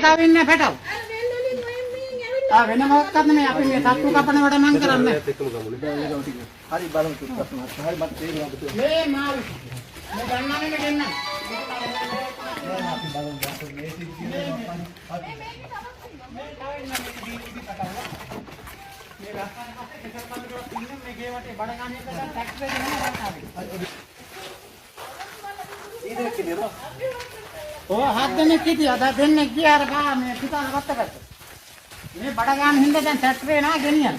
පැටව ඉන්නේ පැටව. ආ වෙන මොකක්ද මේ අපි මේ තට්ටු කපන වැඩ නම් කරන්නේ. හරි බලමු තුත්පත් මාත්. හරි මට තේරෙනවා පුතේ. මේ මාළු. මේ ගන්නන්නේ මේ දෙන්න. අපි බලමු මේ සිද්ධිය මේ රස්තාවේ පස්සේ කෙසල් කන්දරක් ඉන්නේ මේ ගේ වටේ බඩ ගන්න එක දැන් ටැක්ස් එකේ නම රස්තාවේ. ඊදෙක කියනවා. ඔය හත් දෙනෙක් හිටියා. දැන් දෙන්නෙක් ගියා අර ගා මේ පිටාන වත්තකට. මේ බඩ ගන්න හින්දා දැන් ටැක්ස් එකේ නා ගෙනියන්නේ.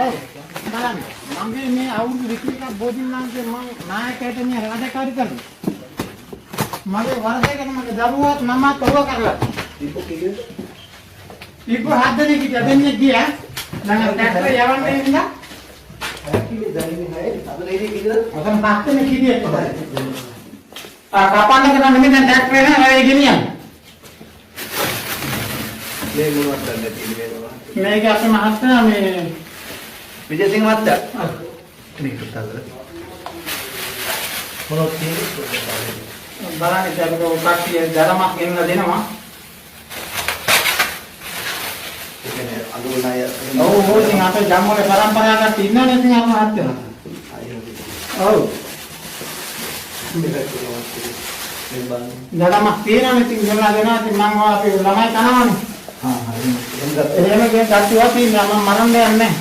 ඔව් බලන්න මගේ මේ අවුරුදු 21ක් බෝධින් නාන්ගේ මම නායකයට මේ රාජකාරී කරනවා. මගේ වරදයකට මගේ දරුවාත් මමත් ඔව කරලා. ඉක්කො හත් දෙනෙක් හිටියා. දෙන්නෙක් ගියා. දැන් ටැක්ස් එක යවන්න ඉඳලා ඇක්ටිවි දැනෙන්නේ නැහැ. අද ලේඩි කිව්වද? අතන පස් දෙනෙක් හිටියේ කොහොමද? කපන්න කරන්නේ මේ දැන් ටැක්ස් එක නෑ ගෙනියන්නේ. මේ මොනවද දැන්නේ තියෙන්නේ මේවා? මේක අපේ මහත්තයා මේ විජේසිංහ මහත්තයා. මේක පුතාලද? මොනවද තියෙන්නේ? බලන්න ඉතින් අපිට කට්ටිය ධර්මයක් ගෙනලා දෙනවා. ඒ කියන්නේ අඳුරන අය ඔව් ඔව් ඉතින් අපේ ජම්මෝලේ පරම්පරාවක් ඉන්නවනේ ඉතින් අපේ මහත්තයා. ඔව්. ධර්මයක් තියෙනවනේ ඉතින් ගෙනලා දෙනවා. ඉතින් මම අපේ ළමයි කනවනේ. හා හරි. එහෙම කියන කට්ටියක් ඉන්නවා මම මරන්න යන්නේ නැහැ.